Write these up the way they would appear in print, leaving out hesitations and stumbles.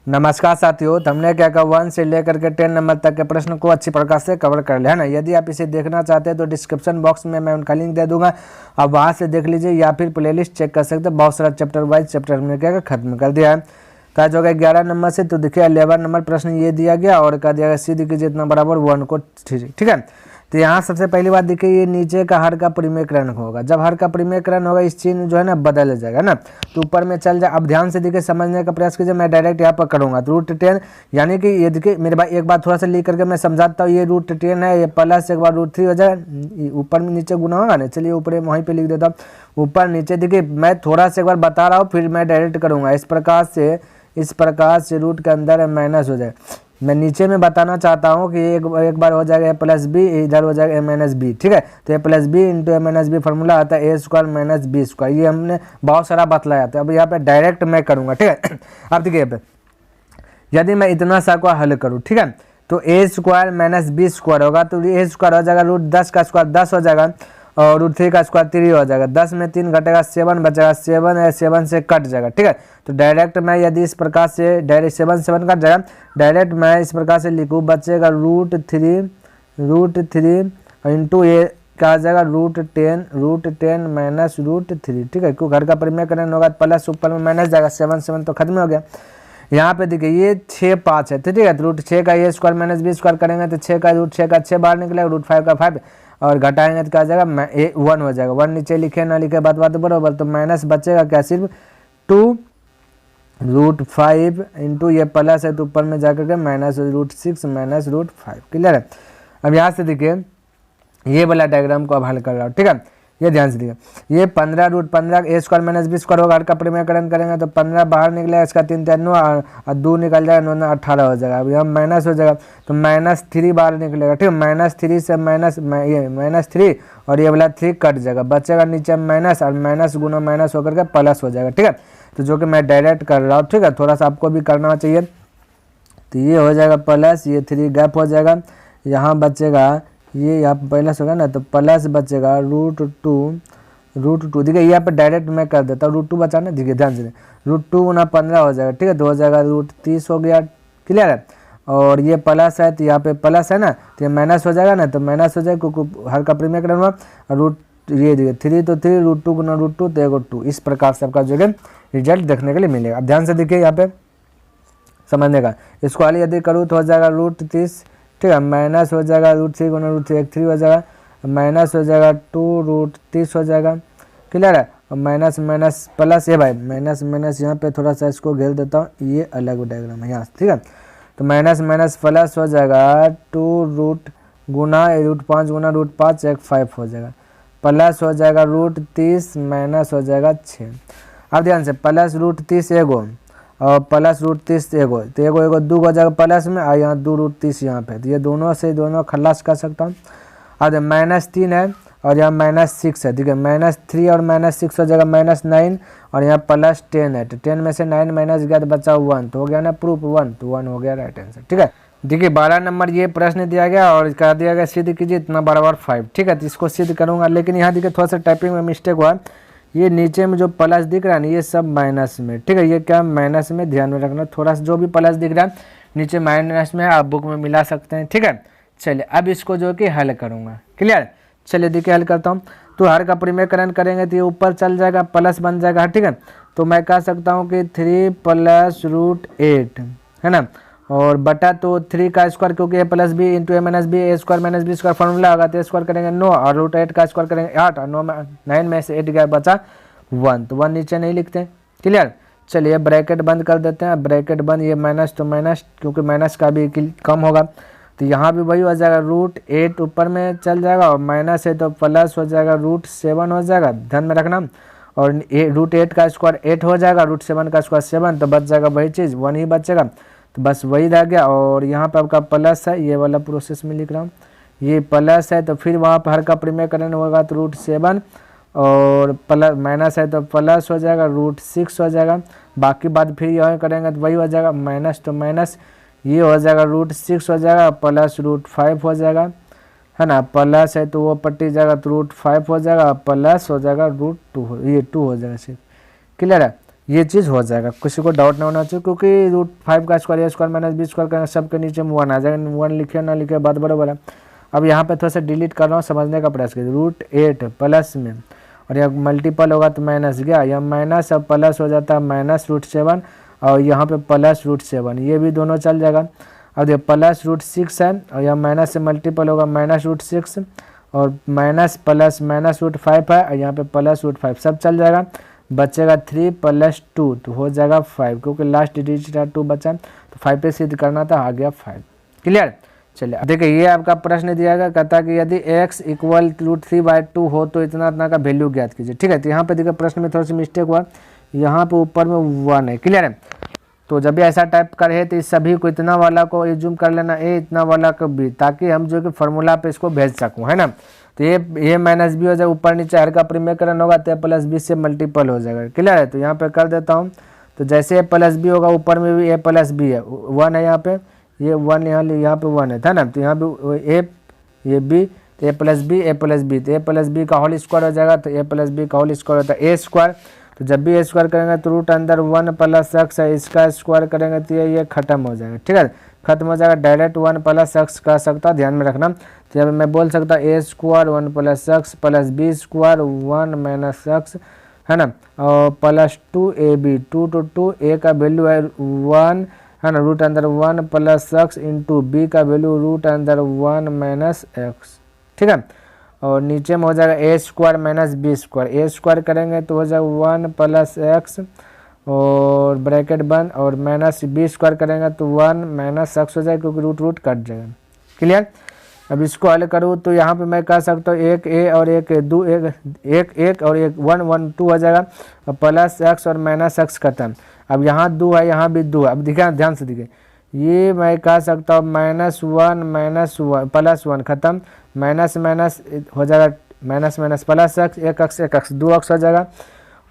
नमस्कार साथियों, हमने क्या कहा 1 से लेकर के 10 नंबर तक के प्रश्न को अच्छी प्रकार से कवर कर लिया है ना। यदि आप इसे देखना चाहते हैं तो डिस्क्रिप्शन बॉक्स में मैं उनका लिंक दे दूंगा, आप वहां से देख लीजिए या फिर प्लेलिस्ट चेक कर सकते हैं। बहुत सारा चैप्टर वाइज चैप्टर में क्या खत्म कर दिया है। कहा जो 11 नंबर से तो देखिए 11 नंबर प्रश्न ये दिया गया और कहा दिया गया सीधी की जितना बराबर 1 को ठीक है। तो यहाँ सबसे पहली बात देखिए, ये नीचे का हर का परिमेयकरण होगा। जब हर का परिमेयकरण होगा इस चिन्ह जो है ना बदल जाएगा ना, तो ऊपर में चल जाए। अब ध्यान से देखिए, समझने का प्रयास कीजिए। मैं डायरेक्ट यहाँ पर करूँगा तो √10 यानी कि ये देखिए मेरे एक बार थोड़ा सा लिख करके मैं समझाता हूँ। ये √10 है, ये प्लस एक बार √3 हो जाएगा, ऊपर में नीचे गुना होगा ना। चलिए ऊपर वहीं पर लिख देता हूँ, ऊपर नीचे देखिए मैं थोड़ा सा एक बार बता रहा हूँ फिर मैं डायरेक्ट करूँगा। इस प्रकार से रूट के अंदर माइनस हो जाए। मैं नीचे में बताना चाहता हूँ कि एक बार हो जाएगा a+b, इधर हो जाएगा a-b, ठीक है। तो a+b इंटू a-b फार्मूला आता है a² - b²। ये हमने बहुत सारा बतलाया था। अब यहाँ पे डायरेक्ट मैं करूँगा, ठीक है। अब देखिए यदि मैं इतना सा को हल करूँ, ठीक है, तो a² - b² होगा तो a² हो जाएगा √10 का स्क्वायर 10 हो जाएगा और √3 का स्क्वायर 3 हो जाएगा। 10 में 3 घटेगा 7 बचेगा, 7 से कट जाएगा, ठीक है। तो डायरेक्ट मैं यदि इस प्रकार से डायरेक्ट 7 कट जाएगा, डायरेक्ट मैं इस प्रकार से लिखूँ, बचेगा √3 इंटू ये क्या आ जाएगा √10 -√3, ठीक है। क्यों घर का परिमेयकरण होगा प्लस ऊपर में माइनस जाएगा, 7 तो खत्म हो गया। यहाँ पे देखिए ये 6 5 है, ठीक है। तो √6 का a² - b² करेंगे तो 6 का √6 का 6 बाहर निकलेगा, √5 का 5 और घटाएंगे तो क्या जाएगा 1 हो जाएगा। 1 नीचे लिखे ना लिखे बात बराबर। तो माइनस बचेगा क्या, सिर्फ 2 √5 इंटू ये प्लस है तो ऊपर में जाकर के -√6 -√5, क्लियर है। अब यहाँ से देखिए ये वाला डायग्राम को अब हल कर रहा हूँ, ठीक है। ये ध्यान से देखिए, ये 15 √15 a² - b² होगा। हर का परिमेयकरण करेंगे तो 15 बाहर निकलेगा, इसका 3 3 9 और 2 निकल जाएगा, 9 9 18 हो जाएगा। अब यहाँ माइनस हो जाएगा तो -3 बाहर निकलेगा, ठीक है। -3 से -3 और ये वाला 3 कट जाएगा, बचेगा नीचे माइनस और माइनस गुना माइनस होकर के प्लस हो जाएगा, ठीक है। तो जो कि मैं डायरेक्ट कर रहा हूँ, ठीक है। थोड़ा सा आपको भी करना चाहिए। तो ये हो जाएगा प्लस, ये 3 गैप हो जाएगा, यहाँ बचेगा ये यहाँ प्लस होगा ना तो प्लस बचेगा √2 देखिए यहाँ पे डायरेक्ट मैं कर देता हूँ। √2 बचाना, देखिए ध्यान से, √2 गुना 15 हो जाएगा, ठीक है। तो हो जाएगा √30 हो गया, क्लियर है। और ये प्लस है तो यहाँ पे प्लस है ना, तो ये माइनस हो जाएगा ना, तो माइनस हो जाएगा क्योंकि हर का परिमेयकरण हुआ। ये देखिए 3 तो 3 √2 गुना √2 तो एगो 2। इस प्रकार से आपका जो है रिजल्ट देखने के लिए मिलेगा। अब ध्यान से देखिए यहाँ पे समझने का, इसको वाली यदि करूँ तो हो जाएगा √30, ठीक है। माइनस हो जाएगा √3 गुना √3 3 हो जाएगा, माइनस हो जाएगा 2 √30 हो जाएगा, क्लियर है। और माइनस माइनस प्लस, ये भाई माइनस यहाँ पे थोड़ा सा इसको घेर देता हूँ, ये अलग डायग्राम है यहाँ, ठीक है। तो माइनस माइनस प्लस हो जाएगा 2 गुना √5 गुना √5 एक 5 हो जाएगा, प्लस हो जाएगा √30 माइनस हो जाएगा 6। अब ध्यान से प्लस √30 एगो और प्लस √30 एगो, तो एगो 2 हो जाएगा प्लस में और यहाँ 2 √30 यहाँ पे, तो ये दोनों से दोनों खलास कर सकता हूँ। अब -3 है और यहाँ -6 है, ठीक है। -3 और -6 हो जाएगा -9 और यहाँ +10 है, तो 10 में से 9 माइनस गया तो बचा 1, तो हो गया ना प्रूफ 1, तो 1 हो गया राइट आंसर, ठीक है। देखिए 12 नंबर ये प्रश्न दिया गया और कह दिया गया सिद्ध कीजिए इतना बराबर 5, ठीक है। तो इसको सिद्ध करूँगा, लेकिन यहाँ देखिए थोड़ा सा टाइपिंग में मिस्टेक हुआ। ये नीचे में जो प्लस दिख रहा है ना ये सब माइनस में, ठीक है। ये क्या माइनस में, ध्यान में रखना थोड़ा सा, जो भी प्लस दिख रहा है नीचे माइनस में आप बुक में मिला सकते हैं, ठीक है। चलिए अब इसको जो कि हल करूँगा, क्लियर। चलिए देखिए हल करता हूँ। तो हर का परिमेयकरण करेंगे तो ये ऊपर चल जाएगा, प्लस बन जाएगा, ठीक है। तो मैं कह सकता हूँ कि 3 + √8 है ना, और बटा तो 3 का स्क्वायर क्योंकि a+b into a - b a² - b² formula होगा, तो स्क्वायर करेंगे 9 और √8 का स्क्वायर करेंगे 8 और 9 में से 8 गया बचा 1, तो 1 नीचे नहीं लिखते, क्लियर। चलिए ब्रैकेट बंद कर देते हैं, ब्रैकेट बंद, ये माइनस तो माइनस क्योंकि माइनस का भी कम होगा, तो यहाँ भी वही हो जाएगा √8 ऊपर में चल जाएगा और माइनस है तो प्लस हो जाएगा √7 हो जाएगा, ध्यान में रखना। और √8 का स्क्वायर 8 हो जाएगा, √7 का स्क्वायर 7, तो बच जाएगा वही चीज़ 1 ही बचेगा, तो बस वही रह गया। और यहाँ पर आपका प्लस है, ये वाला प्रोसेस में लिख रहा हूँ, ये प्लस है तो फिर वहाँ पर हर का परिमेयकरण होगा तो √7 और प्लस माइनस है तो प्लस हो जाएगा √6 हो जाएगा। बाकी बात फिर यहाँ करेंगे तो वही हो जाएगा, माइनस तो माइनस, ये हो जाएगा √6 हो जाएगा प्लस √5 हो जाएगा, है ना। प्लस है तो वो पट्टी जाएगा तो √5 हो जाएगा, प्लस हो जाएगा √2, ये 2 हो जाएगा सिर्फ, क्लियर है। ये चीज़ हो जाएगा, किसी को डाउट ना होना चाहिए, क्योंकि √5 का स्क्वायर ए स्क्वायर माइनस बी स्क्वायर करेंगे, सबके नीचे में 1 आ जाएगा, 1 लिखे ना लिखे बात बराबर है। अब यहाँ पे थोड़ा सा डिलीट कर रहा हूँ, समझने का प्रयास कीजिए। √8 प्लस में और यह मल्टीपल होगा तो माइनस गया, यह माइनस अब प्लस हो जाता है माइनस √7 और यहाँ पे प्लस √7, ये भी दोनों चल जाएगा। अब देखिए प्लस √6 है और यह माइनस से मल्टीपल होगा माइनस √6 और माइनस प्लस माइनस √5 है और यहाँ पे प्लस √5, सब चल जाएगा। बचेगा 3 + 2 तो हो जाएगा 5, क्योंकि लास्ट डिजिट 2 बचा तो 5 पे सिद्ध करना था, आ गया 5। क्लियर। चलिए देखिए ये आपका प्रश्न दिया गया, कहता है कि यदि x = √3/2 हो तो इतना इतना का वैल्यू ज्ञात कीजिए। ठीक है, तो यहाँ पे देखिए प्रश्न में थोड़ा सा मिस्टेक हुआ, यहाँ पे ऊपर में 1 है। क्लियर है, तो जब भी ऐसा टाइप करे तो इस सभी को इतना वाला को जूम कर लेना a, इतना वाला को b, ताकि हम जो कि फॉर्मूला पे इसको भेज सकूँ, है ना। तो ये माइनस बी हो जाएगा, ऊपर नीचे हर का परिमेयकरण होगा तो प्लस बी से मल्टीपल हो जाएगा। क्लियर है, तो यहाँ पे कर देता हूँ। तो जैसे a + b होगा ऊपर में भी a + b है, 1 है यहाँ पे, ये 1 यहाँ पे 1 है, था ना। तो यहाँ पे a ये b तो a + b तो a + b का होल स्क्वायर हो जाएगा, तो a + b का होल स्क्वायर होता है a²। तो जब भी a स्क्वायर करेंगे तो रूट अंदर 1 + x है, इसका स्क्वायर करेंगे तो ये खत्म हो जाएगा। ठीक है, खत्म हो जाएगा, डायरेक्ट 1 + x कर सकता, ध्यान में रखना। तो जब मैं बोल सकता a² 1 + x + b² 1 - x, है ना, और +2ab 2 to 2, a का वैल्यू है 1, है ना, रूट अंदर 1 + x इंटू b का वैल्यू रूट अंदर 1 - x। ठीक है, और नीचे में हो जाएगा a² - b², a² करेंगे तो हो जाएगा 1 + x और ब्रैकेट बंद, और माइनस b² करेंगे तो 1 - x हो जाएगा, क्योंकि रूट कट जाएगा। क्लियर। अब इसको हल करूँ तो यहाँ पे मैं कह सकता हूँ एक a और एक दो, एक और एक 1 1 2 हो जाएगा, और प्लस x और माइनस x खत्म। अब यहाँ 2 है, यहाँ भी 2 है। अब दिखे ध्यान से दिखे, ये मैं कह सकता हूँ -1 +1 खत्म, माइनस माइनस हो जाएगा माइनस माइनस प्लस x, एक x 2x हो जाएगा।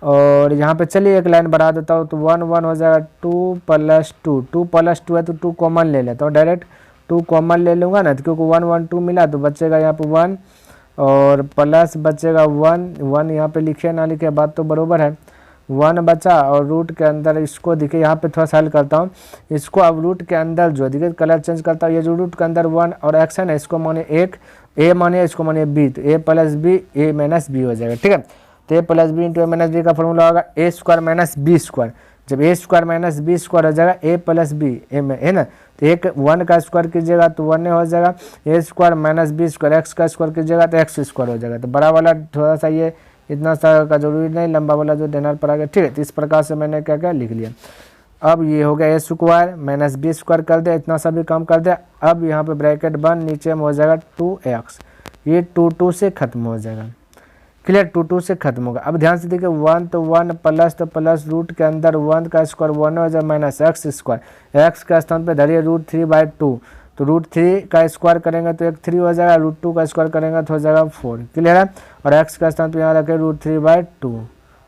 और यहाँ पे चलिए एक लाइन बढ़ा देता हूँ, तो 1 1 हो जाएगा 2 + 2, 2 + 2 है तो 2 कॉमन ले लेता हूँ, डायरेक्ट 2 कॉमन ले लूँगा ना, तो क्योंकि 1 1 2 मिला तो बचेगा यहाँ पे 1 और प्लस बचेगा 1 यहाँ पे लिखे ना लिखे बात तो बरोबर है, 1 बचा। और रूट के अंदर इसको दिखे, यहाँ पे थोड़ा सा हल करता हूँ इसको। अब रूट के अंदर जो दिखे कलर चेंज करता हूँ, ये जो रूट के अंदर 1 और x है ना, इसको माने 1, a माने इसको माने b, तो a + b a - b हो जाएगा। ठीक है, तो a + b into a - b का फॉर्मूला होगा a² - b²। जब a² - b² हो जाएगा a + b है ना, तो 1 का स्क्वायर कीजिएगा तो 1 हो जाएगा, a² - b², x का स्क्वायर कीजिएगा तो x² हो जाएगा। तो बड़ा वाला थोड़ा सा ये इतना सा का जरूरी नहीं, लंबा वाला जो देना पड़ेगा। ठीक है, तो इस प्रकार से मैंने क्या क्या लिख लिया। अब ये हो गया a² - b² कर दे, इतना सा भी काम कर दे। अब यहाँ पे ब्रैकेट बंद, नीचे में हो जाएगा 2x, ये 2 से खत्म हो जाएगा। क्लियर, 2 से खत्म होगा। अब ध्यान से देखिए 1 तो 1 प्लस तो प्लस, रूट के अंदर 1 का स्क्वायर 1 हो जाएगा माइनस x², x का स्थान पे धरिए √3/2, तो √3 का स्क्वायर करेंगे तो 3 हो जाएगा, √2 का स्क्वायर करेंगे तो हो जाएगा 4। क्लियर है, और x का स्थान पे यहाँ रखें √3/2।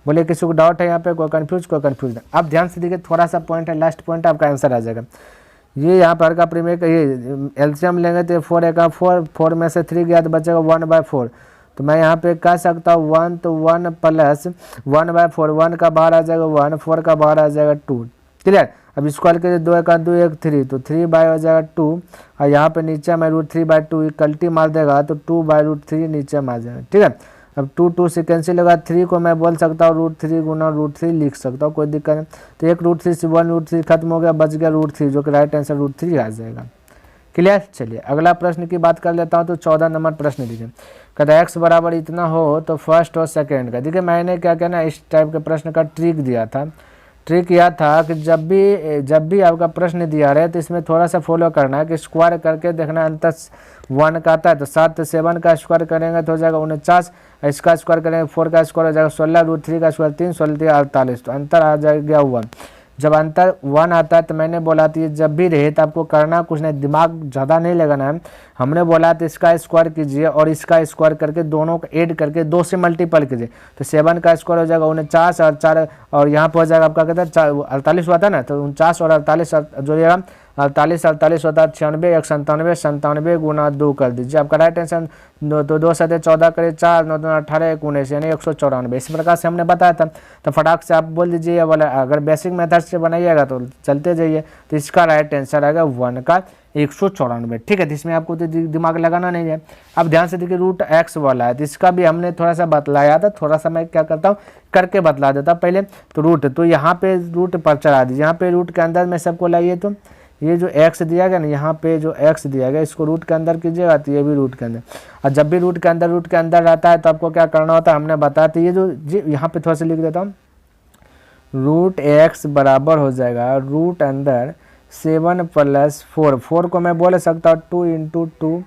बोले किसी को डाउट है यहाँ पे, कोई कंफ्यूज है। अब ध्यान से देखिए थोड़ा सा पॉइंट है, लास्ट पॉइंट आपका आंसर आ जाएगा। ये यहाँ पर का प्रीमियर ये एलसीएम लेंगे तो 4 एक 4 में से 3 गया तो बचेगा 1/4। तो मैं यहाँ पे कह सकता हूँ 1 तो 1 प्लस 1/4, 1 का बाहर आ जाएगा 1, 4 का बाहर आ जाएगा 2। क्लियर। अब स्क्वायर के 2 एक 2 1 3, तो 3 हो जाएगा 2, और यहाँ पे नीचे में √3/2 कल्टी मार देगा तो 2/√3 नीचे में आ जाएगा। ठीक है, अब 2 से कैंसिल होगा, 3 को मैं बोल सकता हूँ √3 गुना √3 लिख सकता हूँ, कोई दिक्कत नहीं। तो एक √3 से 1 √3 खत्म हो गया, बच गया √3, जो कि राइट आंसर √3 आ जाएगा। क्लियर। चलिए अगला प्रश्न की बात कर लेता हूँ। तो 14 नंबर प्रश्न दीजिए, कहता x बराबर इतना हो तो फर्स्ट और सेकेंड का। देखिए मैंने क्या किया ना, इस टाइप के प्रश्न का ट्रिक दिया था। ट्रिक यह था कि जब भी आपका प्रश्न दिया रहे तो इसमें थोड़ा सा फॉलो करना है कि स्क्वायर करके देखना, अंतर 1 का आता है तो 7 तो 7 का स्क्वायर करेंगे तो हो जाएगा 49, इसका स्क्वायर करेंगे 4 का स्क्वायर हो जाएगा 16, √3 का स्क्वायर 3, 16 48, तो अंतर आ जाएगा 1। जब अंतर 1 आता है तो मैंने बोला था जब भी रहे तो आपको करना कुछ नहीं, दिमाग ज़्यादा नहीं लगाना है। हमने बोला था इसका स्क्वायर कीजिए और इसका स्क्वायर करके दोनों को ऐड करके 2 से मल्टीपल कीजिए, तो 7 का स्क्वायर हो जाएगा 49 और 4, और यहाँ पर हो जाएगा आपका कहता है 48 हुआ था ना, तो 49 और 48 जोड़िएगा 48 48 होता है 96, 197, 97 गुना 2 कर दीजिए, आपका राइट आंसर। तो 2 7 14 करे 4, 9 2 18 19 यानी 194। इस प्रकार से हमने बताया था। तो फटाक से आप बोल दीजिए ये वाला, अगर बेसिक मेथड से बनाइएगा तो चलते जाइए, तो इसका राइट आंसर आएगा 1 का 194। ठीक है, तो इसमें आपको तो दिमाग लगाना नहीं है। अब ध्यान से देखिए रूट एक्स वाला है, तो इसका भी हमने थोड़ा सा बतलाया था, थोड़ा सा मैं क्या करता हूँ करके बतला देता हूँ पहले। तो रूट, तो यहाँ पे रूट पर चढ़ा दीजिए, यहाँ पे रूट के अंदर में सबको लाइए, तो ये जो x दिया गया ना, यहाँ पे जो x दिया गया इसको रूट के अंदर कीजिएगा, तो ये भी रूट के अंदर। और जब भी रूट के अंदर रहता है तो आपको क्या करना होता है हमने बताया, तो ये जो यहाँ पे थोड़ा सा लिख देता हूँ, रूट एक्स बराबर हो जाएगा रूट अंदर 7 + 4, 4 को मैं बोल सकता हूँ 2 × 2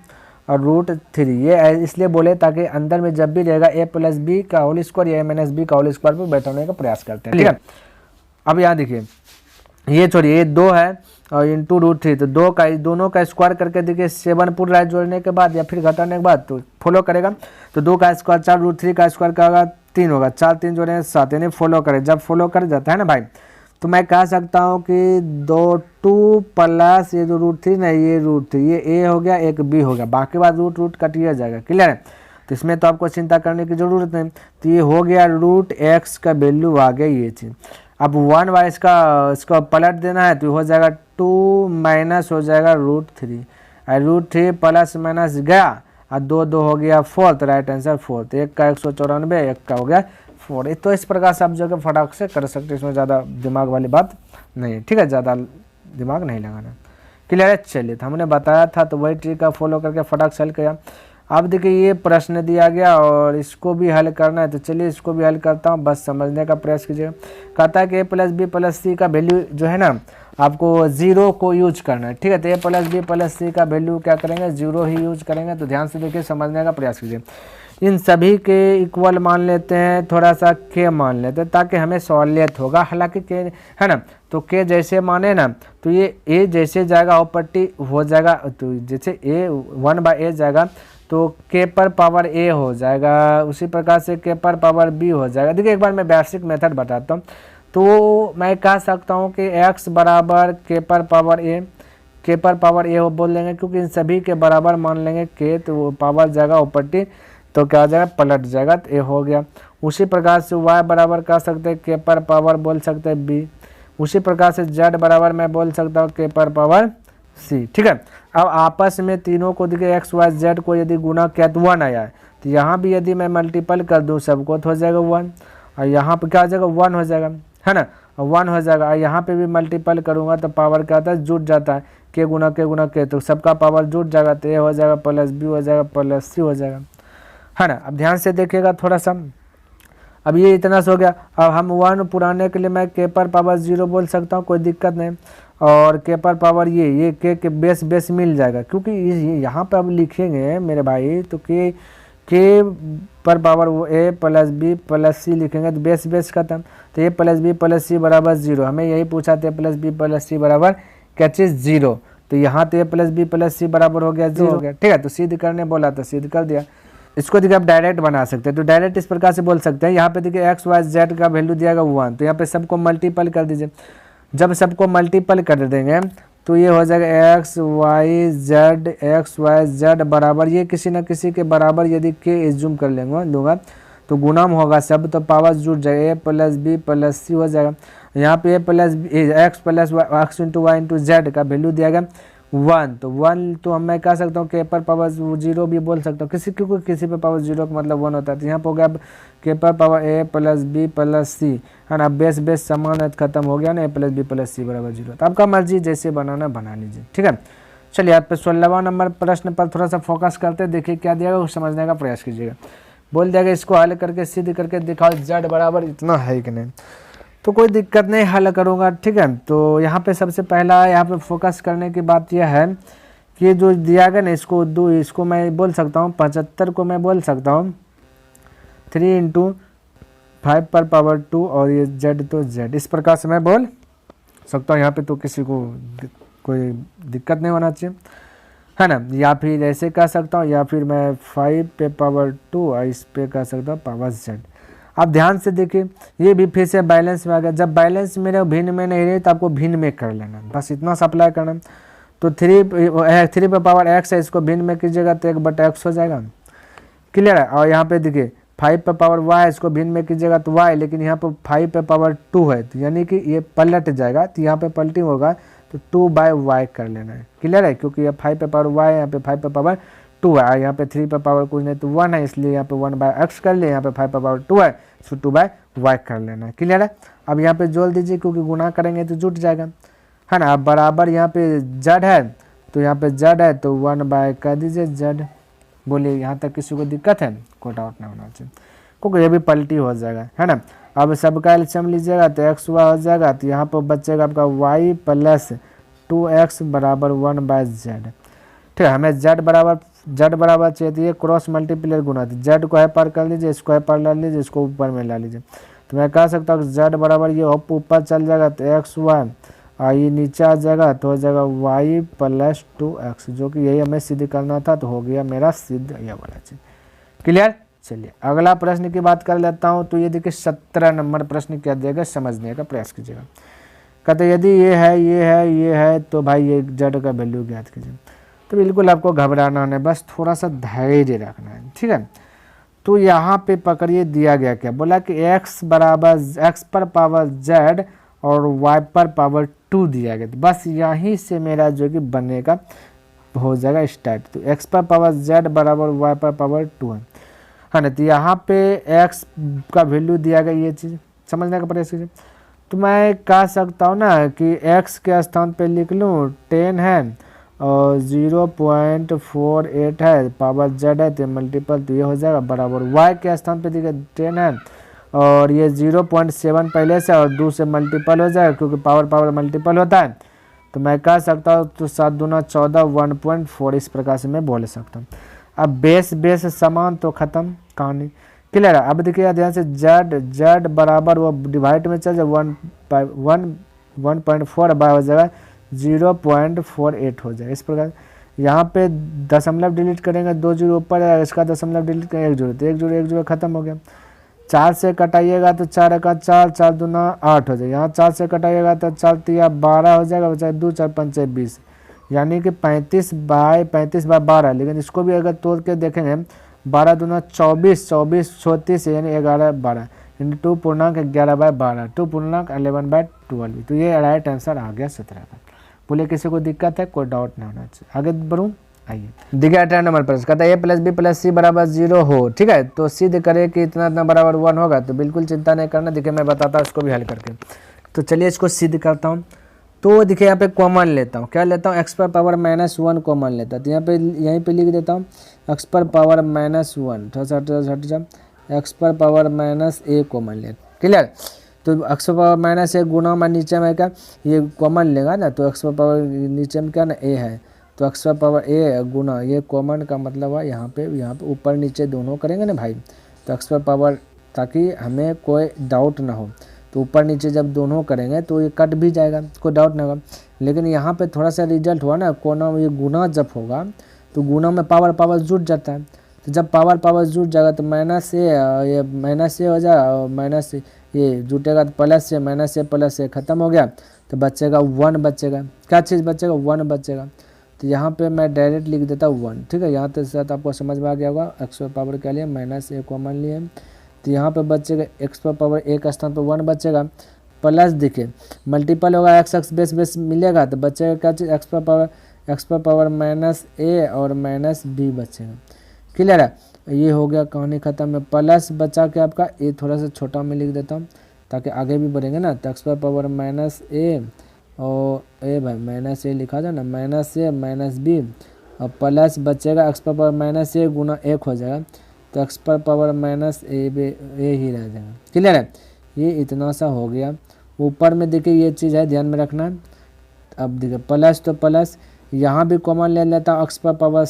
और रूट 3। ये इसलिए बोले ताकि अंदर में जब भी रहेगा a + b का होल स्क्वायर या a - b का होल स्क्वायर पर बैठाने का प्रयास करते हैं। ठीक है, अब यहाँ देखिए ये छोड़िए, ये 2 है और इंटू √3, तो दोनों का स्क्वायर करके देखिए 7 पूरा राइट जोड़ने के बाद या फिर घटाने के बाद तो फॉलो करेगा। तो 2 का स्क्वायर 4, √3 का स्क्वायर क्या होगा 3 होगा, 4 3 जोड़ेंगे 7, यानी फॉलो करे। जब फॉलो कर जाता है ना भाई, तो मैं कह सकता हूँ कि 2 प्लस ये जो √3 ना, ये √3, ये a हो गया, एक b हो गया, बाकी बात रूट कटिया जाएगा। क्लियर है, तो इसमें तो आपको चिंता करने की जरूरत नहीं। तो ये हो गया रूट एक्स का वैल्यू आ गया ये चीज़। अब 1 बार इसका पलट देना है, तो हो जाएगा 2 माइनस हो जाएगा √3, और √3 प्लस माइनस गया और 2 2 हो गया 4, तो राइट आंसर 4। तो 1 का 194, 1 का हो गया 4। तो इस प्रकार से आप जो फटाक से कर सकते हैं, इसमें ज़्यादा दिमाग वाली बात नहीं है। ठीक है, ज़्यादा दिमाग नहीं लगाना। क्लियर है, चलिए, तो हमने बताया था तो वही ट्रिक का फॉलो करके फटाक से हल किया। अब देखिए ये प्रश्न दिया गया और इसको भी हल करना है, तो चलिए इसको भी हल करता हूँ, बस समझने का प्रयास कीजिएगा। कहता है कि a + b + c का वैल्यू जो है ना आपको 0 को यूज करना है। ठीक है, तो a + b + c का वैल्यू क्या करेंगे 0 ही यूज करेंगे। तो ध्यान से देखिए, समझने का प्रयास कीजिए। इन सभी के इक्वल मान लेते हैं, थोड़ा सा k मान लेते हैं ताकि हमें सहूलियत होगा। हालांकि k है ना, तो k जैसे माने ना, तो ये a जैसे जाएगा और पट्टी हो जाएगा, तो जैसे a 1/a जाएगा तो k पर पावर a हो जाएगा, उसी प्रकार से k पर पावर b हो जाएगा। देखिए एक बार मैं बेसिक मेथड बताता हूँ। तो मैं कह सकता हूँ कि x बराबर k पर पावर a हो बोल देंगे, क्योंकि इन सभी के बराबर मान लेंगे k, तो वो पावर जाएगा ऊपरटी, तो क्या हो जाएगा पलट जाएगा, तो a हो गया। उसी प्रकार से y बराबर कह सकते हैं k पर पावर बोल सकते हैं b। उसी प्रकार से z बराबर मैं बोल सकता हूँ k पर पावर c। ठीक है, अब आपस में तीनों को देखिए x y z को यदि गुना किया तो 1 आया है, तो यहाँ भी यदि मैं मल्टीपल कर दूँ सबको तो हो जाएगा 1, और यहाँ पर क्या हो जाएगा 1 हो जाएगा, है ना, 1 हो जाएगा। और यहाँ पे भी मल्टीपल करूँगा तो पावर क्या आता है जुट जाता है, k गुना k, तो सबका पावर जुट जाएगा, तो a हो जाएगा प्लस b हो जाएगा प्लस c हो जाएगा, है ना। अब ध्यान से देखिएगा थोड़ा सा, अब ये इतना सो गया। अब हम 1 पुराने के लिए मैं k पर पावर 0 बोल सकता हूँ, कोई दिक्कत नहीं। और k पर पावर ये k के बेस मिल जाएगा, क्योंकि यहाँ पर अब लिखेंगे मेरे भाई, तो k पर पावर वो a + b + c लिखेंगे, तो बेस खत्म। तो a + b + c बराबर 0, हमें यही पूछा था a + b + c बराबर क्या चीज़ 0। तो यहाँ तो a + b + c बराबर हो गया 0 हो गया। ठीक है, तो सिद्ध करने बोला तो सिद्ध कर दिया। इसको देखिए आप डायरेक्ट बना सकते हैं, तो डायरेक्ट इस प्रकार से बोल सकते हैं। यहाँ पे देखिए x y z का वैल्यू दिया गया 1, तो यहाँ पे सबको मल्टीपल कर दीजिए। जब सबको मल्टीपल कर देंगे तो ये हो जाएगा x y z बराबर, ये किसी न किसी के बराबर यदि k एज्यूम कर लूँगा तो गुणम होगा सब, तो पावर जुट जाएगा a + b + c हो जाएगा। यहाँ पे x + y × z का वैल्यू दिया गया 1, तो 1 तो मैं कह सकता हूँ k पर पावर 0 भी बोल सकता हूँ, क्योंकि किसी पे पावर 0 का मतलब 1 होता है। तो यहाँ पर हो गया k पर पावर a + b + c, है ना, बेस समान खत्म हो गया ना, a + b + c बराबर 0। तो आपका मर्जी जैसे बनाना बना लीजिए। ठीक है, चलिए आप 16वां नंबर प्रश्न पर थोड़ा सा फोकस करते हैं। देखिए क्या दिया गया, समझने का प्रयास कीजिएगा। बोल दिया गया इसको हल करके सिद्ध करके दिखाओ z बराबर इतना है कि नहीं, तो कोई दिक्कत नहीं, हल करूँगा। ठीक है, तो यहाँ पे सबसे पहला यहाँ पे फोकस करने की बात यह है कि जो दिया गया ना इसको मैं बोल सकता हूँ 75 को मैं बोल सकता हूँ 3 × 5 पर पावर 2, और ये z तो z, इस प्रकार से मैं बोल सकता हूँ। यहाँ पे तो किसी को कोई दिक्कत नहीं होना चाहिए, है ना। या फिर ऐसे कह सकता हूँ, या फिर मैं 5 पे पावर 2 और इस पे कह सकता हूँ पावर z। आप ध्यान से देखिए, ये भी फिर से बैलेंस में आ गया। जब बैलेंस मेरे भिन्न में नहीं रही तो आपको भिन्न में कर लेना, बस इतना सा अप्लाई करना। तो 3 पे पावर x है, इसको भिन्न में कीजिएगा तो 1/x हो जाएगा। क्लियर है। और यहाँ पे देखिए 5 पे पावर y है, इसको भिन्न में कीजिएगा तो y, लेकिन यहाँ पे 5 पे पावर 2 है, तो यानी कि ये पलट जाएगा, तो यहाँ पे पलटिंग होगा तो 2/y कर लेना है। क्लियर है, क्योंकि ये 5 पे पावर y है, यहाँ पे 5 पे पावर 2 है, यहाँ पे 3 पे पावर कुछ नहीं तो 1 है, इसलिए यहाँ पे 1/x कर लिए, यहाँ पे 5 पे पावर 2 है, इसको 2/y कर लेना है। क्लियर है। अब यहाँ पे जोड़ दीजिए, क्योंकि गुना करेंगे तो जुट जाएगा, है ना। अब बराबर यहाँ पे z है, तो यहाँ पे z है तो 1/ कर दीजिए z। बोलिए यहाँ तक किसी को दिक्कत है? कोई डाउट नहीं होना चाहिए, क्योंकि ये भी पलटी हो जाएगा, है ना। अब सबका एलसीएम लीजिएगा तो x y हो जाएगा, तो यहाँ पर बचेगा आपका y प्लस 2x बराबर 1/z। ठीक है, हमें z बराबर चाहिए, तो ये क्रॉस मल्टीप्लाई गुना, तो z को है पार कर लीजिए, इसको है पार ला लीजिए, इसको ऊपर में ला लीजिए। तो मैं कह सकता हूँ z बराबर ये ऊपर चल जाएगा तो x y, और ये नीचे आ जाएगा तो हो जाएगा y प्लस 2x, जो कि यही हमें सिद्ध करना था, तो हो गया मेरा सिद्ध ये वाला चीज। क्लियर। चलिए अगला प्रश्न की बात कर लेता हूँ। तो ये देखिए 17 नंबर प्रश्न क्या देगा, समझने का प्रयास कीजिएगा। कहते यदि ये है तो भाई ये z का वैल्यू ज्ञात कीजिए। तो बिल्कुल आपको घबराना नहीं, बस थोड़ा सा धैर्य रखना है, ठीक है। तो यहाँ पे पकड़िए दिया गया क्या, बोला कि x पर पावर z और y पर पावर 2 दिया गया। तो बस यहीं से मेरा जो कि बनेगा हो जाएगा स्टार्ट। तो x पर पावर z बराबर y पर पावर 2 है ना। तो यहाँ पे x का वैल्यू दिया गया, ये चीज़ समझने का प्रयास कीजिए। तो मैं कह सकता हूँ ना कि x के स्थान पे लिख लूँ 10 है और 0.48 है, पावर z है तो मल्टीपल, तो ये हो जाएगा बराबर y के स्थान पे देखिए 10 है और ये 0.7 पहले से और 2 से मल्टीपल हो जाएगा, क्योंकि पावर मल्टीपल होता है। तो मैं कह सकता हूँ तो 7 दूना 14 1.4 इस प्रकार से मैं बोल सकता हूँ। अब बेस समान तो खत्म कहानी। क्लियर है। अब देखिए ध्यान से z बराबर वो डिवाइड में चल जाए 1.4 बाय हो जाएगा 0.48 हो जाएगा। इस प्रकार यहाँ पे दशमलव डिलीट करेंगे, 2 जीरो ऊपर है, इसका दशमलव डिलीट करेंगे 1 जीरो, तो 1 जीरो खत्म हो गया। 4 से कटाइएगा तो 4 का 4 दूना 8 हो जाएगा। यहाँ 4 से कटाइएगा तो 4 तिया 12 हो जाएगा, बचा 2 4 5 20, यानी कि 35/12। लेकिन इसको भी अगर तोड़ के देखेंगे 12 दूना 24 34 यानी 11/12 यानी 2.11/12 2.11/12। तो ये राइट आंसर आ गया 17 का। बोले किसी को दिक्कत है? कोई डाउट नहीं होना चाहिए। आगे बढ़ूँ, आइए देखिए 18 नंबर प्रश्न कहता है a + b + c बराबर 0 हो। ठीक है, तो सिद्ध करे कि इतना बराबर 1 होगा। तो बिल्कुल चिंता नहीं करना, देखिए मैं बताता हूँ इसको भी हल करके। तो चलिए इसको सिद्ध करता हूँ। तो देखिए यहाँ पे कॉमन लेता हूँ, क्या लेता हूँ, x पर पावर -1 कॉमन लेता हूँ। तो यहाँ पे यहीं पे लिख देता हूँ x पर पावर -1, हट जा, x पर पावर -a कॉमन ले। क्लियर। तो x पर पावर -a गुना में नीचे में क्या ये कॉमन लेगा ना, तो x पर पावर नीचे में क्या ना a है, तो x पर पावर a गुना ये कॉमन का मतलब है यहाँ पे ऊपर नीचे दोनों करेंगे ना भाई, तो x पर पावर, ताकि हमें कोई डाउट ना हो। तो ऊपर नीचे जब दोनों करेंगे तो ये कट भी जाएगा, कोई डाउट नहीं होगा। लेकिन यहाँ पे थोड़ा सा रिजल्ट हुआ ना, कोना ये गुना जब होगा तो गुना में पावर जुट जाता है। तो जब पावर जुट जाएगा तो -a ये -a हो जाएगा और माइनस ये जुटेगा तो +a ख़त्म हो गया। तो बचेगा 1 बचेगा, क्या चीज़ बचेगा, 1 बचेगा। तो यहाँ पे मैं डायरेक्ट लिख देता हूँ 1। ठीक है, यहाँ तक साथ आपको समझ में आ गया होगा। x पर पावर क्या लिए, -a कॉमन लिए, तो यहाँ पे बचेगा x पर पावर a का स्थान पर 1 बचेगा, प्लस देखिए मल्टीपल होगा x बेस मिलेगा तो बचेगा क्या चीज़, x पर पावर -a और -b बचेगा। क्लियर है, ये हो गया कहानी खत्म है। प्लस बचा के आपका a थोड़ा सा छोटा में लिख देता हूँ ताकि आगे भी बढ़ेंगे ना। तो x पर पावर -a और a भाई -a लिखा जाए ना, -a -b और प्लस बचेगा x पर पावर -a गुना 1 हो जाएगा, तो x पर पावर -a ही रह जाएगा। क्लियर है, ये इतना सा हो गया। ऊपर में देखिए ये चीज़ है, ध्यान में रखना है। अब देखिए प्लस तो प्लस यहाँ भी कॉमन ले लेता हूँ, x पर पावर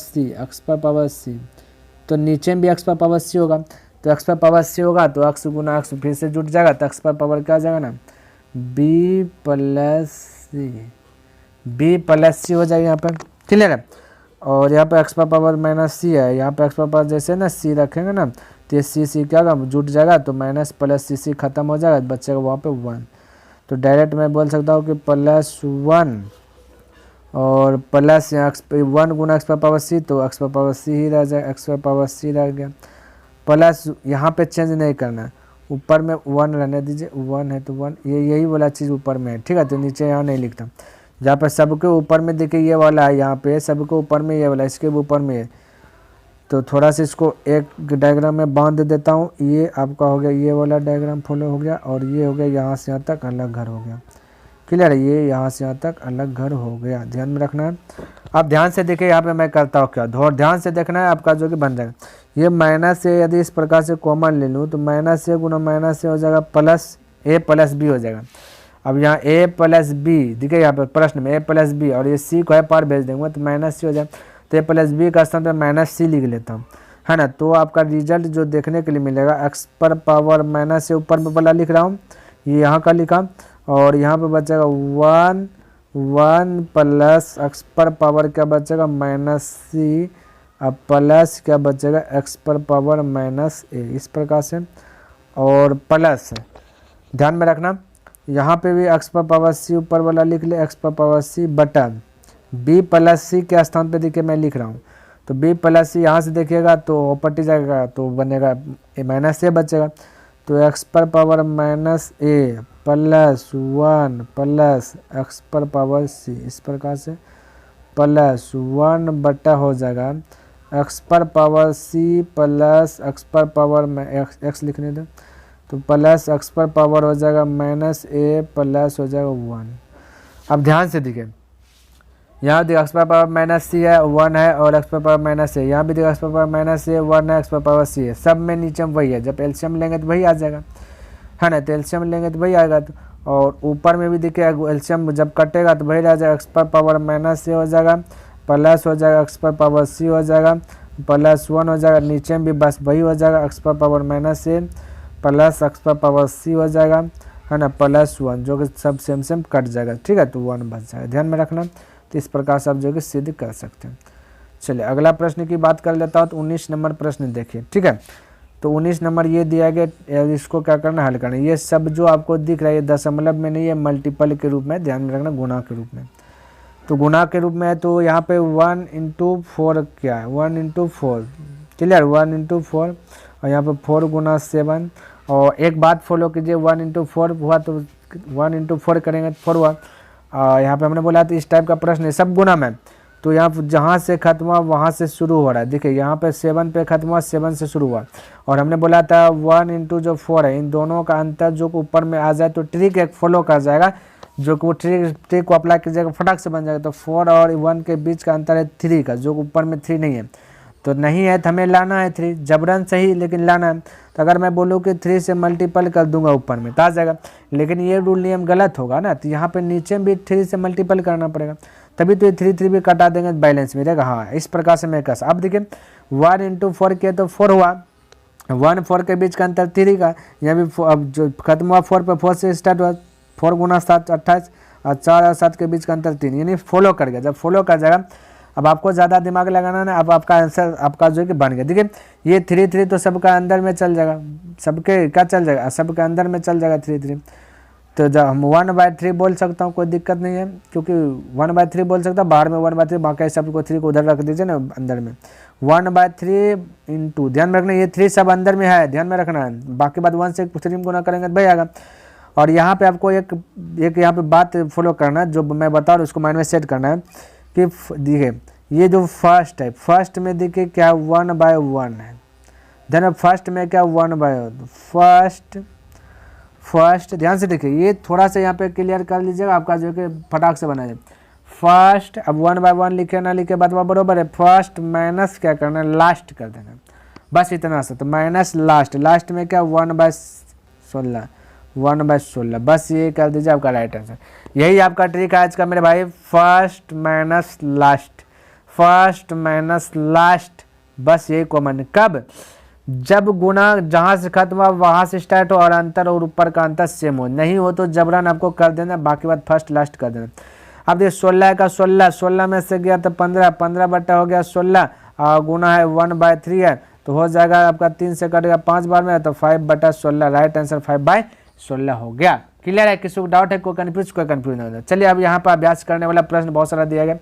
c, तो नीचे में भी x पर पावर c होगा। तो x पर पावर c होगा तो x गुना x फिर से जुट जाएगा, तो x पर पावर क्या आ जाएगा ना, b प्लस c हो जाएगा यहाँ पर। क्लियर है, और यहाँ पर x पर पावर -c है, यहाँ पर x पर पावर जैसे ना c रखेंगे ना, तो तो ये सी क्या होगा, जुट जाएगा, तो माइनस प्लस सी खत्म हो जाएगा, बचेगा वहाँ पे 1। तो डायरेक्ट मैं बोल सकता हूँ कि +1 और प्लस यहाँ 1 गुना एक्स पावर सी, तो एक्स पावर सी ही रह जाएगा, एक्स पावर सी रह गया, प्लस यहाँ पे चेंज नहीं करना, ऊपर में 1 रहने दीजिए, 1 है तो 1, ये यही वाला चीज़ ऊपर में है, ठीक है। तो नीचे यहाँ नहीं लिखता, जहाँ पर सबके ऊपर में देखिए ये वाला है, यहाँ पे सबके ऊपर में ये वाला, इसके ऊपर में है। तो थोड़ा सा इसको एक डायग्राम में बांध देता हूँ, ये आपका हो गया, ये वाला डायग्राम फॉलो हो गया, और ये हो गया यहाँ से यहाँ तक अलग घर हो गया, क्लियर है। ये यहाँ से यहाँ तक अलग घर हो गया, ध्यान में रखना है। अब ध्यान से देखिए यहाँ पे मैं करता हूँ क्या, और ध्यान से देखना है आपका जो कि बन जाएगा। ये माइनस से यदि इस प्रकार से कॉमन ले लूँ तो माइनस से गुना माइनस से हो जाएगा प्लस ए प्लस बी हो जाएगा। अब यहाँ ए प्लस बी देखिए यहाँ पे प्रश्न में ए प्लस बी, और ये सी को है पार भेज देंगे तो माइनस सी हो जाएगा, तो ए प्लस बी का स्थान पर माइनस सी लिख लेता हूँ, है ना। तो आपका रिजल्ट जो देखने के लिए मिलेगा एक्स पर पावर माइनस से ऊपर में वाला लिख रहा हूँ, ये यहाँ का लिखा, और यहाँ पे बचेगा 1 प्लस एक्स पर पावर क्या बचेगा -c, अब प्लस क्या बचेगा एक्स पर पावर -a, इस प्रकार से, और प्लस ध्यान में रखना यहाँ पे भी एक्स पर पावर c ऊपर वाला लिख ले, एक्स पर पावर c बटा b प्लस c के स्थान पे देखिए मैं लिख रहा हूँ, तो b प्लस c यहाँ से देखिएगा तो पट्टी जाएगा, तो बनेगा -a बचेगा, तो एक्स पर power -a plus 1 plus x पर पावर c, इस प्रकार से प्लस 1 बटा हो जाएगा एक्स पर पावर c प्लस एक्स पर पावर एक्स लिखने दो, तो प्लस एक्स पर पावर हो जाएगा -a प्लस हो जाएगा 1। अब ध्यान से देखिए यहाँ देखिए एक्स पर पावर -c है 1 है, और एक्स पर पावर -a, यहाँ भी देखिए एक्स पर पावर -a 1 है, एक्स पर पावर c है, सब में नीचे में वही है, जब एलसीएम लेंगे तो वही आ जाएगा, है ना। तो एलसीएम लेंगे तो वही आएगा, तो और ऊपर में भी देखिए एलसीएम जब कटेगा तो वही रह जाएगा, एक्स पर पावर -a हो जाएगा, प्लस हो जाएगा एक्स पर पावर c हो जाएगा, +1 हो जाएगा, नीचे में भी बस वही हो जाएगा, एक्स पर पावर -a प्लस एक्स पर पावर c हो जाएगा, है ना, +1 जो कि सब सेम कट जाएगा, ठीक है, तो 1 बच जाएगा, ध्यान में रखना। तो इस प्रकार से आप जो कि सिद्ध कर सकते हैं। चलिए अगला प्रश्न की बात कर लेता हूँ, तो 19 नंबर प्रश्न देखिए, ठीक है। तो 19 नंबर ये दिया गया, इसको क्या करना, हल करना। ये सब जो आपको दिख रहा है ये दशमलव में नहीं है, मल्टीपल के रूप में, ध्यान में रखना, गुणा के रूप में। तो गुणा के रूप में है, तो यहाँ पे 1 × 4 क्या है, 1 × 4, क्लियर, 1 × 4, और यहाँ पे 4 × 7। और एक बात फॉलो कीजिए, 1 × 4 हुआ तो 1 × 4 करेंगे तो 4 हुआ। यहाँ पे हमने बोला था इस टाइप का प्रश्न है, सब गुणा में, तो यहाँ जहाँ से खत्म हुआ वहाँ से शुरू हो रहा है, देखिए यहाँ पे 7 पे खत्म हुआ, 7 से शुरू हुआ, और हमने बोला था 1 × जो 4 है, इन दोनों का अंतर जो ऊपर में आ जाए तो ट्रिक एक फॉलो कर जाएगा, जो कि वो ट्रिक को अप्लाई कीजिएगा फटाक से बन जाएगा। तो 4 और 1 के बीच का अंतर है 3 का, जो ऊपर में 3 नहीं है, तो नहीं है तो हमें लाना है 3, जबरन सही लेकिन लाना है। तो अगर मैं बोलूँ कि 3 से मल्टीपल कर दूंगा ऊपर में तो आ जाएगा, लेकिन ये रूल नियम गलत होगा ना, तो यहाँ पे नीचे भी 3 से मल्टीपल करना पड़ेगा, तभी तो ये 3 भी कटा देंगे, बैलेंस में रहेगा। हाँ, इस प्रकार से मैं कर, अब देखिए 1 × 4 किया तो 4 हुआ, 1 4 के बीच का अंतर 3 का, यहाँ भी अब जो खत्म हुआ 4 पे, 4 से स्टार्ट हुआ, 4 × 7 28, और 4 और 7 के बीच का अंतर 3, यानी फॉलो कर गया। जब फॉलो कर जाएगा, अब आपको ज़्यादा दिमाग लगाना ना, अब आपका आंसर आपका जो कि बन गया। देखिए ये 3 तो सबका अंदर में चल जाएगा, सबके क्या चल जाएगा, सबके अंदर में चल जाएगा 3। तो जब हम 1/3 बोल सकता हूँ, कोई दिक्कत नहीं है, क्योंकि 1/3 बोल सकता हूँ, बाहर में 1/3, बाकी सबको 3 को उधर रख दीजिए ना अंदर में, 1/3 × ध्यान में रखना, ये 3 सब अंदर में है, ध्यान में रखना है, बाकी बात 1 से 3 में गुना करेंगे तो भाई आएगा। और यहाँ पे आपको एक यहाँ पे बात फॉलो करना है, जो मैं बता रहा हूँ उसको माइंड में सेट करना है कि देखिए ये जो फर्स्ट है, फर्स्ट में देखिए क्या 1/1 है, देन फर्स्ट में क्या 1/1, फर्स्ट ध्यान से देखिए, ये थोड़ा सा यहाँ पे क्लियर कर लीजिएगा, आपका जो कि फटाक से बना जाए। फर्स्ट, अब 1/1 लिखे ना लिखे बात बरोबर है, फर्स्ट माइनस क्या करना है, लास्ट कर देना, बस इतना सा, तो माइनस लास्ट, लास्ट में क्या 1/16, 1/16, बस ये कर दीजिए, आपका राइट आंसर। यही आपका ट्रिक है आज का मेरे भाई, first minus last, first minus last, बस यही कॉमन। कब, जब गुना जहाँ से खत्म हुआ वहाँ से स्टार्ट हो, और अंतर और ऊपर का अंतर सेम हो, नहीं हो तो जबरन आपको कर देना, बाकी बात फर्स्ट लास्ट कर देना। अब देखिए 16 का 16, 16 में से गया तो 15, 15 बटा हो गया 16, गुना है 1/3 है, तो हो जाएगा आपका 3 से कटेगा 5 बार में, तो 5/16, राइट आंसर 5/16 हो गया। क्लियर है? किसी को डाउट है? कोई कंफ्यूज नहीं होता। चलिए अब यहाँ पर अभ्यास करने वाला प्रश्न बहुत सारा दिया गया,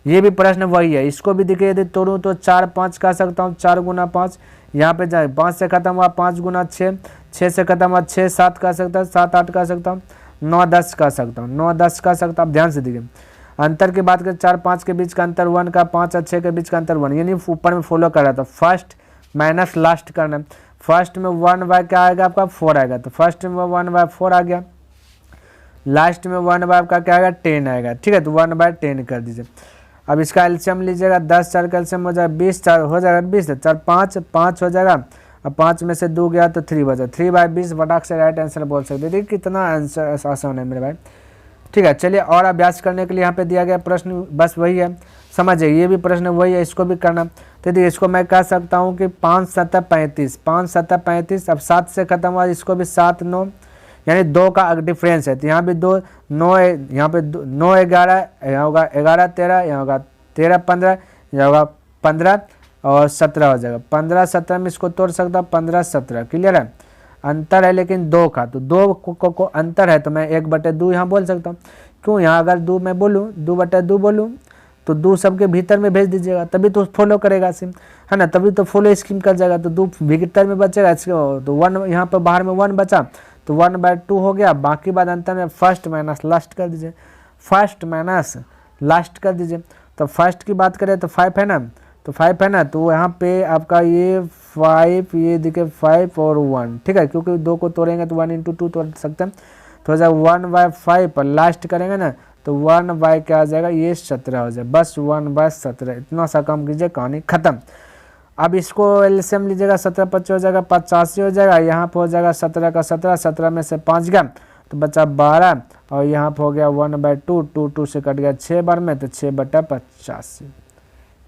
ये भी प्रश्न वही है, इसको भी देखिए यदि तोड़ूँ तो 4 5 कह सकता हूँ, 4 गुना 5, यहाँ पे जाए 5 से खत्म हुआ 5 गुना 6, 6 से खत्म हुआ 6 7 कह सकता हूँ, 7 8 कह सकता हूँ, 9 10 कह सकता हूँ, 9 10 कह सकता हूँ। ध्यान से देखिए अंतर की बात करें, 4 5 के बीच का अंतर 1 का, 5 और 6 के बीच का अंतर 1, यानी ऊपर में फॉलो कर रहा था, फर्स्ट माइनस लास्ट करना। फर्स्ट में 1/, क्या आएगा आपका 4 आएगा, तो फर्स्ट में 1/4 आ गया, लास्ट में 1/, आपका क्या आएगा 10 आएगा। ठीक है, तो 1/10 कर दीजिए। अब इसका एलसीएम लीजिएगा, 10 4 का एलसीएम हो जाएगा 20, 4 हो जाएगा 20, 4 5 5 हो जाएगा, अब 5 में से 2 गया तो 3 बचा, 3/20 फटाक से राइट आंसर बोल सकते हैं। देखिए कितना आंसर आसान है मेरे भाई। ठीक है, चलिए और अभ्यास करने के लिए यहाँ पे दिया गया प्रश्न बस वही है, समझिए ये भी प्रश्न वही है, इसको भी करना। तो देखिए इसको मैं कह सकता हूँ कि 5 7 35, 5 7 35, अब 7 से खत्म हुआ, इसको भी 7 9, यानी 2 का डिफरेंस है, तो यहाँ भी 2 9, यहाँ पे 9 11, यहाँ होगा 11 13, यहाँ होगा 13 15, यहाँ होगा 15 और 17 हो जाएगा, 15 17 में इसको तोड़ सकता हूँ, 15 17। क्लियर है? अंतर है लेकिन 2 का, तो 2 को अंतर है, तो मैं 1/2 यहाँ बोल सकता हूँ। क्यों? यहाँ अगर 2 मैं बोलूँ, 2/2 बोलूँ तो 2 सबके भीतर में भेज दीजिएगा, तभी तो फॉलो करेगा सिम, है ना, तभी तो फॉलो स्कीम कर जाएगा। तो 2 भीतर में बचेगा, तो 1 यहाँ पर बाहर में 1 बचा, तो 1/2 हो गया। बाकी बात अंतर में फर्स्ट माइनस लास्ट कर दीजिए, फर्स्ट माइनस लास्ट कर दीजिए। तो फर्स्ट की बात करें तो 5 है ना, तो 5 है ना, तो यहाँ पे आपका ये 5, ये देखिए 5 और 1, ठीक है, क्योंकि 2 को तोड़ेंगे तो 1 × 2 तोड़ सकते हैं, तो हो जाएगा 1/5 पर लास्ट करेंगे ना, तो 1/ क्या आ जाएगा, ये 17 हो जाए, बस 1/17, इतना सा काम कीजिए, कहानी खत्म। अब इसको एलसीएम लीजिएगा, 17 25 हो जाएगा, 85 हो जाएगा, यहाँ पर हो जाएगा 17 का 17, 17 में से 5 गया तो बचा 12, और यहाँ पर हो गया 1/2, 2 से कट गया 6 बार में, तो 6/85,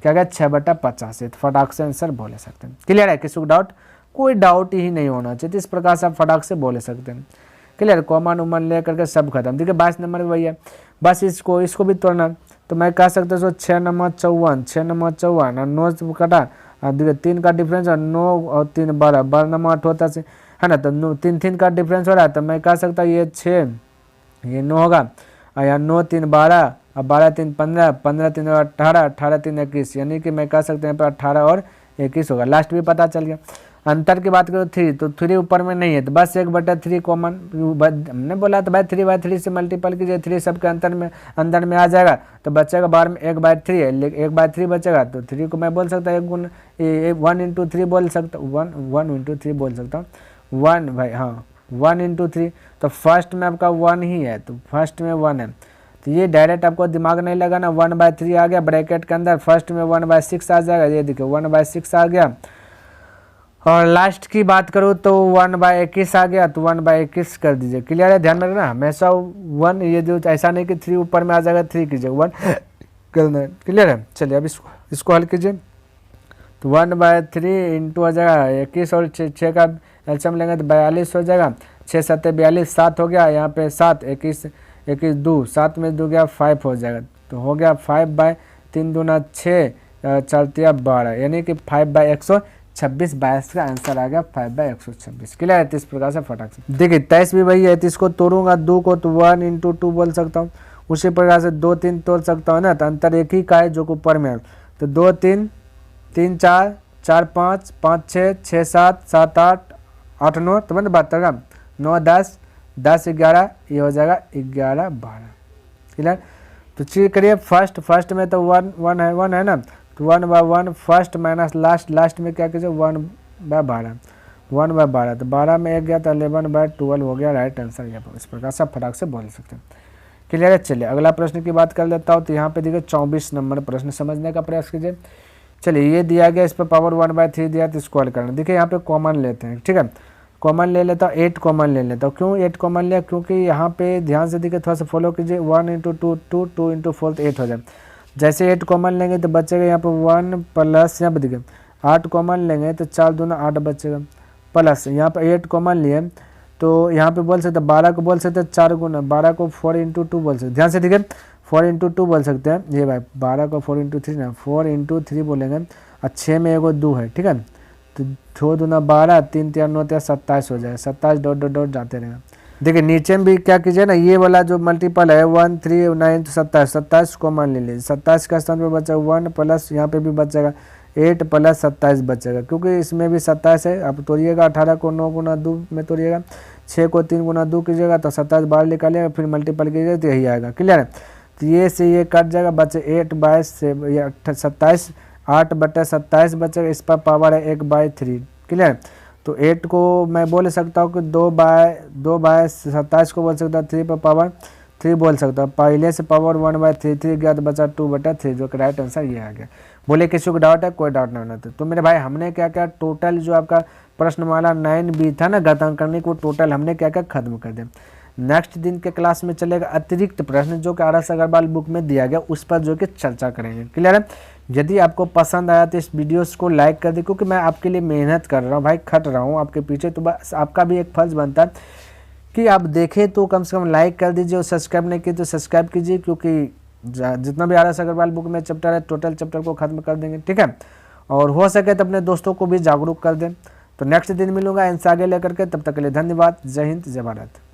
क्या गया 6/85, तो फटाक से आंसर बोले सकते हैं। क्लियर है? किसी को डाउट? कोई डाउट ही नहीं होना चाहिए, तो इस प्रकार से आप फटाक से बोले सकते हैं। क्लियर? कॉमन उमन ले करके सब खत्म। देखिए 22 नंबर वही है, बस इसको भी तोड़ना, तो मैं कह सकता हूँ 6 9 54, 6 9 54 और 9 से कटा, देखिए 3 का डिफरेंस और 9 और 3 12, 12 9 8 होता है, है ना, तो 3 का डिफरेंस हो रहा है, तो मैं कह सकता हूँ ये 6 ये 9 होगा, और यहाँ 9 3 12, अब 12 3 15, 15 3 18, 18 3 21, यानी कि मैं कह सकते हैं यहाँ पर 18 और 21 होगा। लास्ट भी पता चल गया। अंतर की बात करो 3, तो 3 ऊपर में नहीं है, तो बस 1/3 कॉमन, हमने बोला तो भाई 3/3 से मल्टीपल कीजिए, 3 सबके अंदर में आ जाएगा, तो बचेगा बाहर में 1/3 है, 1/3 बचेगा, तो 3 को मैं बोल सकता हूँ 1 × 3 बोल सकता हूँ, 1 × 3 बोल सकता हूँ, 1 भाई, हाँ 1 × 3, तो फर्स्ट में आपका 1 ही है, तो फर्स्ट में 1 है, तो ये डायरेक्ट आपको दिमाग नहीं लगाना, 1/3 आ गया ब्रैकेट के अंदर, फर्स्ट में 1/6 आ जाएगा, ये देखिए 1/6 आ गया, और लास्ट की बात करूँ तो 1/21 आ गया, तो 1/21 कर दीजिए। क्लियर है? ध्यान में रखना हमेशा 1, ये जो ऐसा नहीं कि 3 ऊपर में आ जाएगा, 3 कीजिए 1 करना है। क्लियर है? चलिए अब इसको हल कीजिए, तो 1/3 इंटू हो जाएगा 21 और 6 का एलसीएम लेंगे तो 42 हो जाएगा, 6 7 42, 7 हो गया, यहाँ पे 7 21 21 2, 7 में 2 गया 5 हो जाएगा, तो हो गया 5/3 दूना 6, 4 तिया 12, यानी कि 5/126, 22 का आंसर आ गया 5/126। क्लियर है? इस प्रकार से फटाक से देखिए 23 भी वही है, तो इसको तोड़ूंगा 2 को, तो 1 × 2 बोल सकता हूँ, उसी प्रकार से 2 3 तोड़ सकता हूँ ना, तो अंतर एक ही का है जो ऊपर में है, तो 2 3 3 4 4 5 5 6 6 7 7 8 8 9, तो मैंने बात करा 9 10 10 11, ये हो जाएगा 11 12। क्लियर? तो चेक करिए, फर्स्ट में तो 1 है ना, तो 1/1 फर्स्ट माइनस लास्ट में क्या कीजिए 1/12, 1/12, तो 12 में 1 गया तो 11/12 हो गया, राइट आंसर यहाँ पर। इस प्रकार से फटाक से बोल सकते हैं। क्लियर है? चलिए अगला प्रश्न की बात कर लेता हूँ, तो यहाँ पे देखिए 24 नंबर प्रश्न समझने का प्रयास कीजिए। चलिए ये दिया गया, इस पर पावर 1/3 दिया, तो इसको हल करना। देखिए यहाँ पे कॉमन लेते हैं, ठीक है, कॉमन ले लेता हूँ, 8 कॉमन ले लेता हूँ। क्यों 8 कॉमन लिया? क्योंकि यहाँ पे ध्यान से देखिए, थोड़ा सा फॉलो कीजिए, 1 × 2 2, 2 × 4 तो 8 हो जाए। जैसे 8 कॉमन लेंगे तो बचेगा यहाँ पर 1 प्लस, यहाँ पर देखिए 8 कॉमन लेंगे तो 4 दूना 8 बचेगा, प्लस यहाँ पर 8 कॉमन लिए तो यहाँ पे बोल सकते 12 को बोल सकते 4 गुना, 12 को 4 × 2 बोल सकते, ध्यान से देखिए 4 × 2 बोल सकते हैं, ये भाई 12 को 4 × 3 ना, 4 × 3 बोलेंगे, और 6 में एगो 2 है, ठीक है, तो 2 दूना 12, 3 3 9 27 हो जाएगा, 27 डॉट डॉट डॉट जाते रहेगा। देखिए नीचे में भी क्या कीजिए ना, ये वाला जो मल्टीपल है 1 3 9 तो 27 को मान ले लीजिए, 27 का स्थान पे बचेगा 1 प्लस यहाँ पे भी बचेगा 8 प्लस 27 बचेगा, क्योंकि इसमें भी 27 है। अब तोड़िएगा 18 को 9 गुना 2 में तोड़िएगा, 6 को 3 गुना 2 कीजिएगा तो 27 बाहर निकालिएगा, फिर मल्टीपल कीजिएगा तो यही आएगा। क्लियर है। तो ये से ये कट जाएगा, बचे 8 बाई से 27, 8/27 बचेगा, इस पर पावर है 1/3। क्लियर। तो 8 को मैं बोल सकता हूँ कि 2/27 को बोल सकता हूँ 3 पर पावर 3 बोल सकता हूँ। पहले से पावर 1/3 3 गया तो बचा 2/3, जो कि राइट आंसर ये आ गया। बोले किसी को डाउट है? कोई डाउट नहीं होना। तो मेरे भाई हमने क्या क्या टोटल जो आपका प्रश्नमाला 9B था ना घातांक करने को, टोटल हमने क्या क्या खत्म कर दिया। नेक्स्ट दिन के क्लास में चलेगा अतिरिक्त प्रश्न जो कि RS अग्रवाल बुक में दिया गया, उस पर जो कि चर्चा करेंगे। क्लियर है। यदि आपको पसंद आया तो इस वीडियोस को लाइक कर दे, क्योंकि मैं आपके लिए मेहनत कर रहा हूँ भाई, खट रहा हूँ आपके पीछे, तो बस आपका भी एक फर्ज बनता है कि आप देखें तो कम से कम लाइक कर दीजिए, और सब्सक्राइब नहीं किए तो सब्सक्राइब कीजिए, क्योंकि जितना भी RS अग्रवाल बुक में चैप्टर है टोटल चैप्टर को खत्म कर देंगे। ठीक है। और हो सके तो अपने दोस्तों को भी जागरूक कर दें। तो नेक्स्ट दिन मिलूंगा इनसे आगे लेकर के, तब तक के लिए धन्यवाद। जय हिंद, जय भारत।